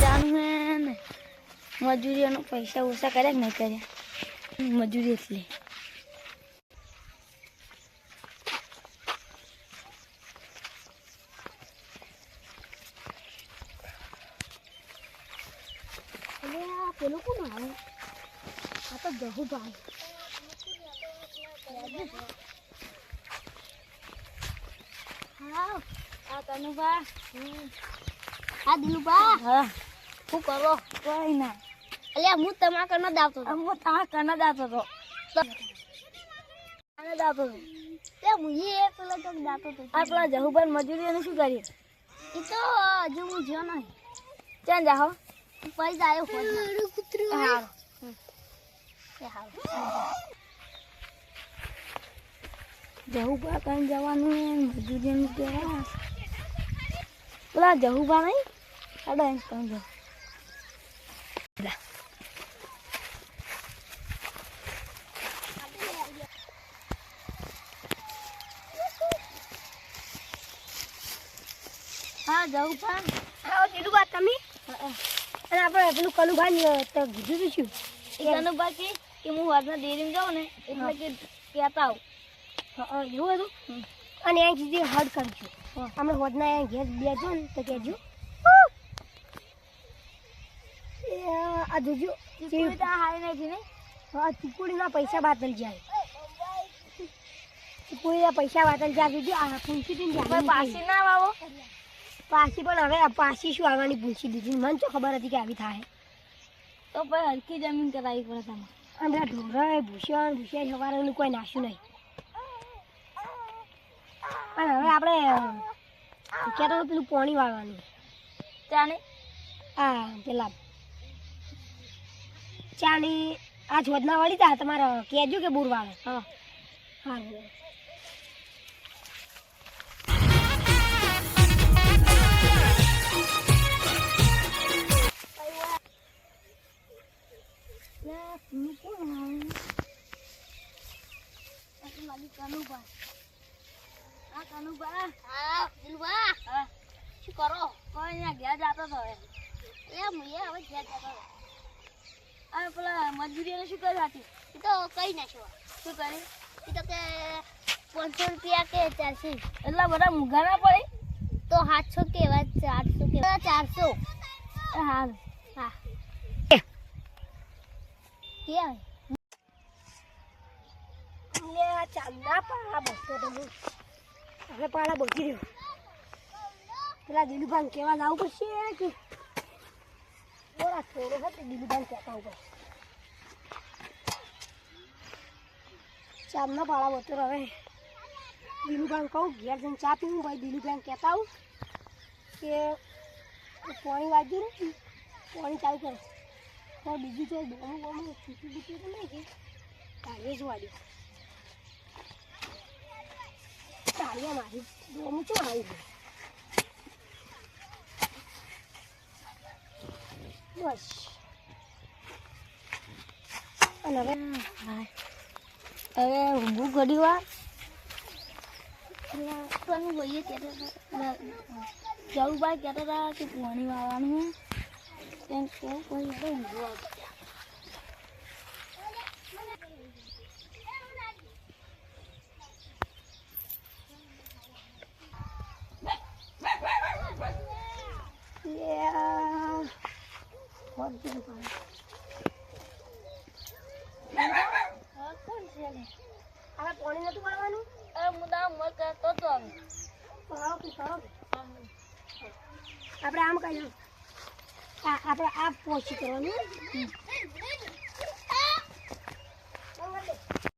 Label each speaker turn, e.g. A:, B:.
A: જાણું હે ને મજૂરીઓનો પૈસા ઓછા કર્યા કે નહીં કર્યા મજૂરી એટલે પેલું કોણ આવે આ તો જહુ ભાઈ હા આ કનુભા હા દિલુભા હા શું કરો કોઈ ના અલ્યા હું તમારા કના દાવતો હતો હું તારા કના દાવતો હતો કના દાવતો હતો તે હું એ પેલા તો દાવતો હતો આ પેલા જહુભાઈ મજૂરીઓને શું કર્યું એ તો હજુ હું જ્યો નહીં ક્યાં જાઓ પૈસા આવ્યો કૂતરો હા જહુભા કઈ જવાનું મજૂરીઓને કહેવા પેલા જહુભા નહીં અડે કઈ જાઓ હા જહુભા આવો દીદુભા તમે અને આપણે પેલું કનુભાઈ તો કીધું શું કનુભા કે હું વારના ડેરીમાં જાઉં ને એટલે કે કહેતા આવું એવું હતું અને અહીં કીધી હડ કરજો અમે હોદના ઘેર બેસો ને તો કહેજો આ જોજો હારી નથી ને હા ચીકુડીના પૈસા બાતલ જાય ચીકુડીના પૈસા બાતલ જાય જોજો આ પૂંછી પાછી ના આવો પાછી પણ હવે પાછી શું આવવાની પૂછી દીધી મને તો ખબર હતી કે આવી થાય તો પછી હલકી જમીન કરાવી પડે તમે અને ઢોરાય ભૂષણ સવારેનું કોઈ નાશ્યું નહીં પણ હવે આપણે કહેતો પેલું પાણી વાળવાનું ચાને હા પેલા ચાની આ જોધના વાળી તા તમારે કહેજો કે બુર વાળે હા હા શું કરો કોઈ ઘેર જતો હતો એ હું હવે ઘેર જતો હતો આ પેલા મજૂરીને શું કર્યું હતી એ તો કઈ નાખ્યો શું કર્યું એ તો કે 500 રૂપિયા કે 400 એટલા બધા મૂંઘા ના પડે તો 700 કેવા 800 કેવા 400 હા હા ચાંદા પાળા બસો તમે હવે પાળા બચી રહ્યો પેલા દિલુભાઈ કેવા જવું પડશે કે થોડા થોડો છે તે દિલુભાઈ કહેતા ઉપર ચાંદના પાળા બચો હવે દિલુભાઈ કહું ઘેર જઈને ચા પીવું ભાઈ દિલુભાઈ કહેતા આવું કે પાણી વાગ્યું ને પાણી ચાલુ કરે તો બીજું તો બોમું બોમું છૂટું બૂટું તો નહીં કે તાળીએ જ વાળ્યું તાળીએ મારી બોમું શું આવી ગયું બસ અને હવે ઊંઘું ઘડી વાર કોનું ભાઈએ કહેતા જવુભાઈ કહેતા હતા કે પાણી વાળવાનું એમ કેવું કોઈ ઊંઘું આવતું પાણી નતું વાળવાનું આપણે આમ કહ્યું આપણે આ પોછી કરવાનું